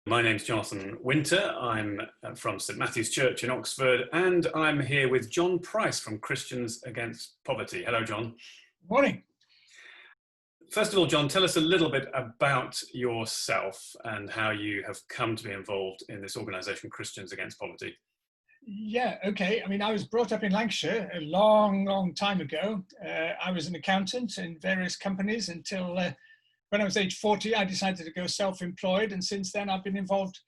My name's Jonathan Winter. I'm from St Matthew's Church in Oxford, and I'm here with John Price from Christians Against Poverty. Hello, John. Morning. First of all, John, tell us a little bit about yourself and how you have come to be involved in this organisation, Christians Against Poverty. Yeah, okay. I was brought up in Lancashire a long time ago. I was an accountant in various companies until when I was age 40, I decided to go self-employed. And since then, I've been involved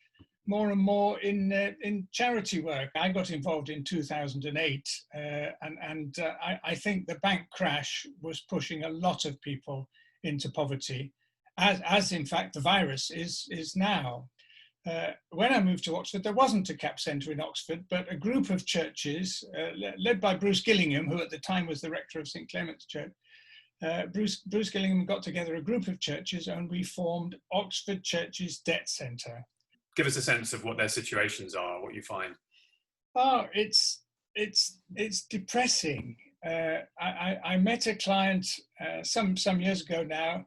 more and more in charity work. I got involved in 2008. I think the bank crash was pushing a lot of people into poverty, as in fact the virus is now. When I moved to Oxford, there wasn't a CAP centre in Oxford, but a group of churches led by Bruce Gillingham, who at the time was the rector of St Clement's Church. Bruce Gillingham got together a group of churches and we formed Oxford Churches Debt Centre. Give us a sense of what their situations are, what you find. Oh, it's depressing. I met a client some years ago now.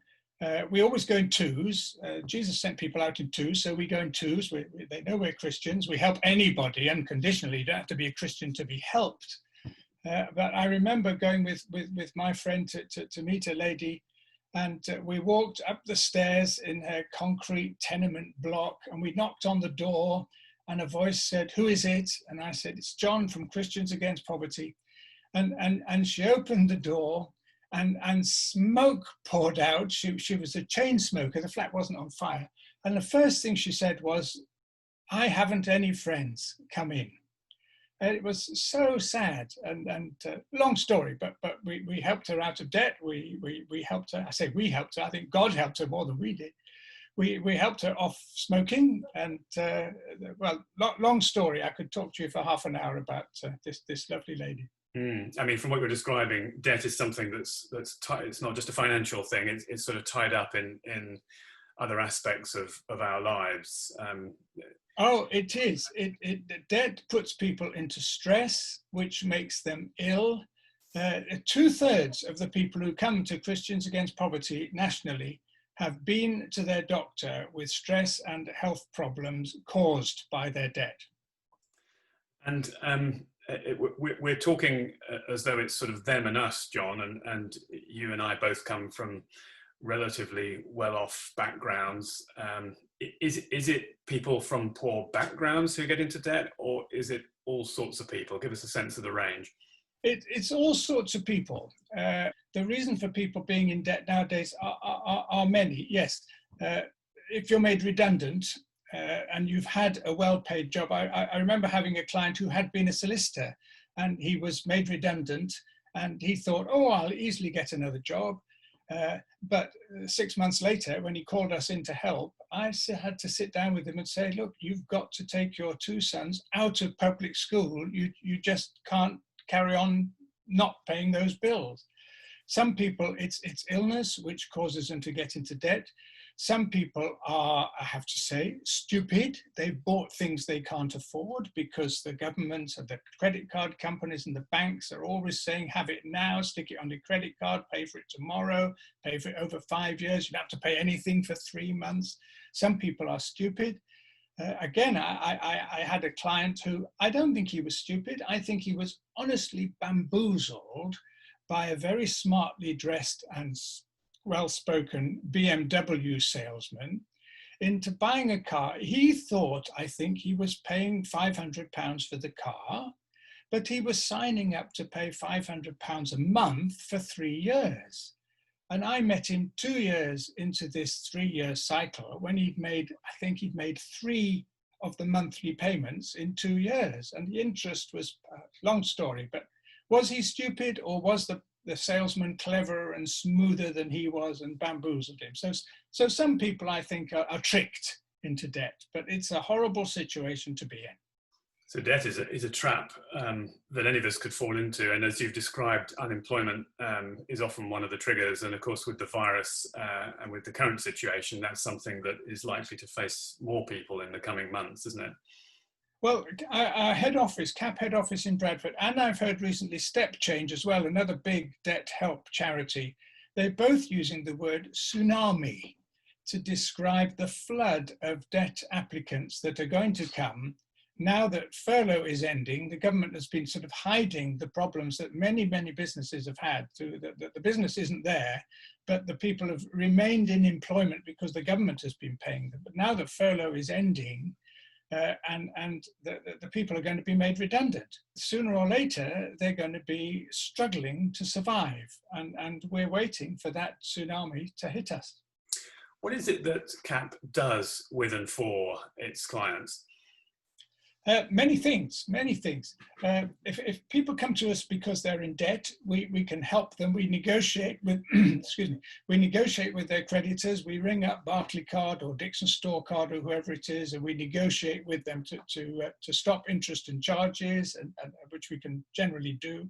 We always go in twos. Jesus sent people out in twos, so we go in twos. They know we're Christians. We help anybody unconditionally. You don't have to be a Christian to be helped. But I remember going with my friend to meet a lady, and we walked up the stairs in her concrete tenement block, and we knocked on the door, and a voice said, "Who is it?" And I said, "It's John from Christians Against Poverty." And she opened the door, and smoke poured out. She was a chain smoker. The flat wasn't on fire. And the first thing she said was, "I haven't any friends. Come in." And it was so sad and long story, but we helped her out of debt. We helped her. I say we helped her. I think God helped her more than we did. We helped her off smoking, and long story. I could talk to you for half an hour about this lovely lady. I mean, from what you're describing, debt is something that's tied. It's not just a financial thing. It's sort of tied up in other aspects of our lives. Oh, it is. Debt puts people into stress, which makes them ill. 2/3 of the people who come to Christians Against Poverty nationally have been to their doctor with stress and health problems caused by their debt. And we're talking as though it's sort of them and us, John, and you and I both come from relatively well-off backgrounds. Is it people from poor backgrounds who get into debt, or is it all sorts of people? Give us a sense of the range. It's all sorts of people. The reason for people being in debt nowadays are many. Yes, if you're made redundant and you've had a well-paid job. I remember having a client who had been a solicitor, and he was made redundant, and he thought, "Oh, I'll easily get another job." But 6 months later, when he called us in to help, I had to sit down with him and say, "Look, you've got to take your two sons out of public school. You just can't carry on not paying those bills." Some people, it's illness which causes them to get into debt. Some people are, I have to say, stupid. They've bought things they can't afford because the government and the credit card companies and the banks are always saying, "Have it now, stick it on your credit card, pay for it tomorrow, pay for it over 5 years. You don't have to pay anything for 3 months." Some people are stupid. Again, I had a client who, I don't think he was stupid. I think he was honestly bamboozled by a very smartly dressed and well-spoken BMW salesman into buying a car. He thought, I think, he was paying £500 for the car, but he was signing up to pay £500 a month for 3 years. And I met him 2 years into this 3-year cycle when I think he'd made 3 of the monthly payments in 2 years. And the interest was, long story, but was he stupid, or was the salesman cleverer and smoother than he was and bamboozled him? So some people, I think, are tricked into debt, but it's a horrible situation to be in. So debt is a trap that any of us could fall into. And as you've described, unemployment is often one of the triggers. And of course, with the virus and with the current situation, that's something that is likely to face more people in the coming months, isn't it? Well, our head office, CAP head office in Bradford, and I've heard recently Step Change as well, another big debt help charity, they're both using the word tsunami to describe the flood of debt applicants that are going to come. Now that furlough is ending, the government has been sort of hiding the problems that many, many businesses have had. The business isn't there, but the people have remained in employment because the government has been paying them. But now that furlough is ending, and the people are going to be made redundant. Sooner or later, they're going to be struggling to survive, and we're waiting for that tsunami to hit us. What is it that CAP does with and for its clients? Many things, many things. If people come to us because they're in debt, we can help them. We negotiate with, excuse me, we negotiate with their creditors. We ring up Barclaycard or Dixon Storecard or whoever it is, and we negotiate with them to stop interest and charges, and which we can generally do.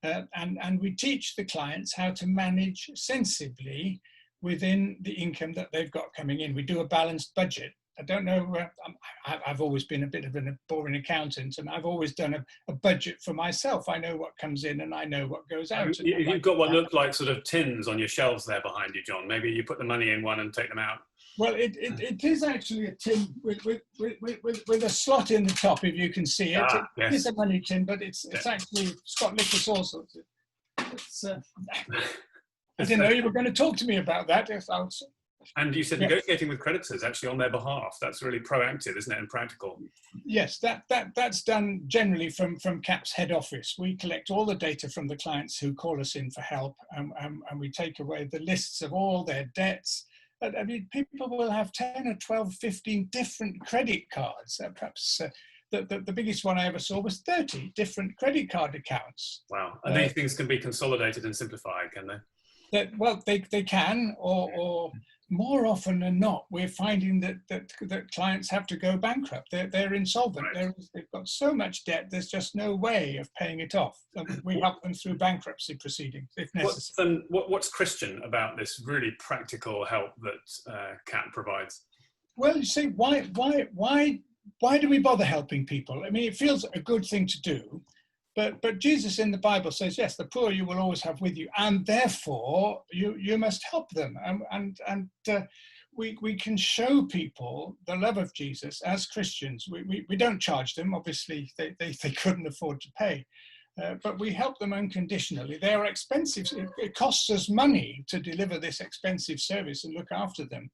And we teach the clients how to manage sensibly within the income that they've got coming in. We do a balanced budget. I don't know, I've always been a bit of a boring accountant, and I've always done a budget for myself. I know what comes in and I know what goes out. You've got what look like sort of tins on your shelves there behind you, John. Maybe you put the money in one and take them out. Well, it is actually a tin with a slot in the top, if you can see it. It is a money tin, but it's actually, it's got liquid also. I didn't know you were going to talk to me about that. And you said negotiating with creditors actually on their behalf. That's really proactive, isn't it, and practical? Yes, that's done generally from CAP's head office. We collect all the data from the clients who call us in for help, and we take away the lists of all their debts. I mean, people will have 10 or 12, 15 different credit cards. Perhaps the biggest one I ever saw was 30 different credit card accounts. Wow. And these things can be consolidated and simplified, can they? Well, they can, or more often than not, we're finding that clients have to go bankrupt. They're insolvent. Right. They've got so much debt, there's just no way of paying it off. And we help them through bankruptcy proceedings if necessary. What's Christian about this really practical help that CAP provides? Well, you see, why do we bother helping people? I mean, it feels a good thing to do. But Jesus in the Bible says, yes, the poor you will always have with you, and therefore you must help them. And we can show people the love of Jesus as Christians. We don't charge them, obviously they couldn't afford to pay, but we help them unconditionally. They are expensive. It costs us money to deliver this expensive service and look after them.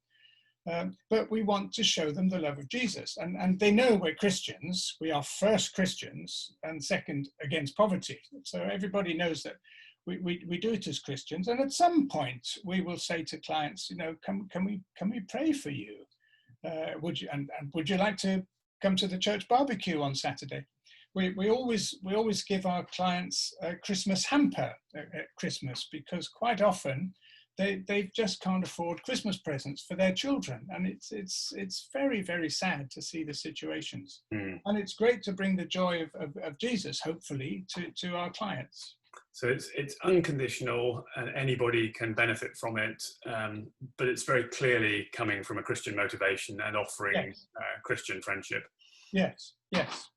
But we want to show them the love of Jesus. And they know we're Christians. We are first Christians and second against poverty. So everybody knows that we do it as Christians. And at some point we will say to clients, you know, can we pray for you? Would you like to come to the church barbecue on Saturday? We always give our clients a Christmas hamper at Christmas, because quite often they just can't afford Christmas presents for their children, and it's very, very sad to see the situations. And it's great to bring the joy of Jesus, hopefully, to our clients. So it's unconditional, and anybody can benefit from it, but it's very clearly coming from a Christian motivation and offering Christian friendship. Yes, yes.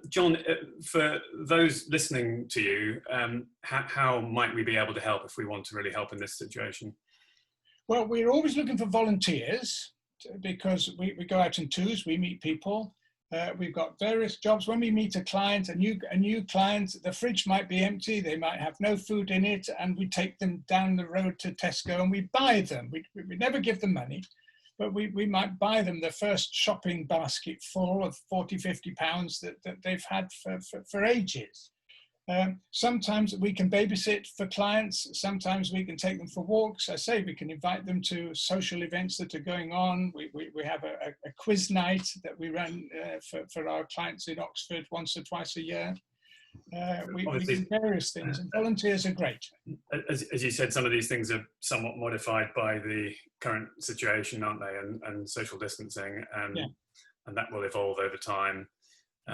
John, for those listening to you, how might we be able to help if we want to really help in this situation? Well, we're always looking for volunteers, because we go out in twos, we meet people. We've got various jobs. When we meet a client, a new client, the fridge might be empty, they might have no food in it, and we take them down the road to Tesco and we buy them. We never give them money, but we might buy them the first shopping basket full of 40, 50 pounds that they've had for ages. Sometimes we can babysit for clients. Sometimes we can take them for walks. I say we can invite them to social events that are going on. We have a quiz night that we run for our clients in Oxford once or twice a year. We do various things, and volunteers are great. As you said, some of these things are somewhat modified by the current situation, aren't they? And social distancing, and that will evolve over time.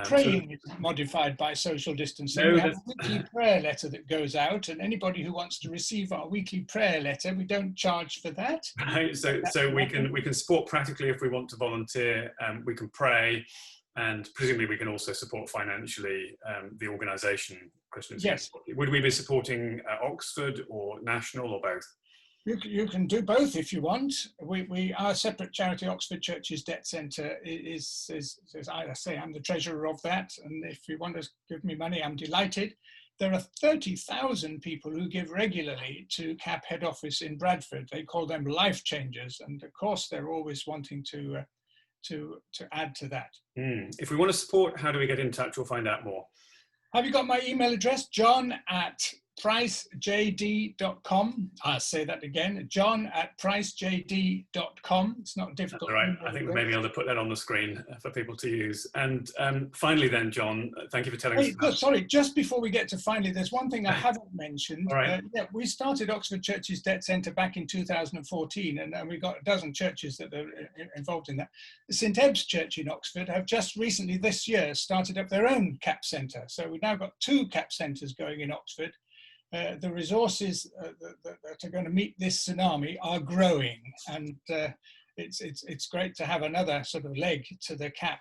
Praying is modified by social distancing. We have a weekly prayer letter that goes out, and anybody who wants to receive our weekly prayer letter, we don't charge for that. Right. So we can support practically if we want to volunteer. We can pray. And presumably we can also support financially the organisation Christians. Yes. Would we be supporting Oxford or national or both? You can do both if you want. Our separate charity, Oxford Churches Debt Centre, is I say, I'm the treasurer of that. And if you want to give me money, I'm delighted. There are 30,000 people who give regularly to CAP head office in Bradford. They call them life changers. And of course, they're always wanting to add to that. If we want to support, how do we get in touch? We'll find out more. Have you got my email address? john@pricejd.com. I'll say that again, john@pricejd.com. It's not difficult. All right, I think we may be able to put that on the screen for people to use. And finally then, John, thank you for telling us. Sorry, just before we get to finally, there's one thing I haven't mentioned. All right. Yeah, we started Oxford Churches Debt Centre back in 2014, and we've got a dozen churches that are involved in that. The St Ebbe's Church in Oxford have just recently this year started up their own CAP centre. So we've now got 2 CAP centres going in Oxford. The resources that are going to meet this tsunami are growing, and it's great to have another sort of leg to the CAP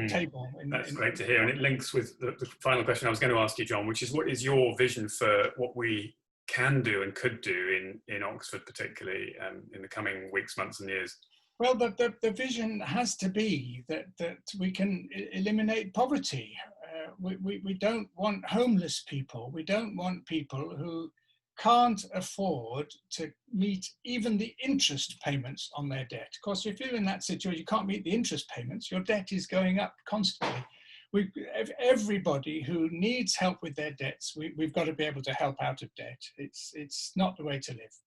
table. That's great to hear, and it links with the final question I was going to ask you, John, which is, what is your vision for what we can do and could do in Oxford, particularly in the coming weeks, months and years? Well, the vision has to be that we can eliminate poverty. We don't want homeless people. We don't want people who can't afford to meet even the interest payments on their debt. Of course, if you're in that situation, you can't meet the interest payments, your debt is going up constantly. Everybody who needs help with their debts, we've got to be able to help out of debt. It's not the way to live.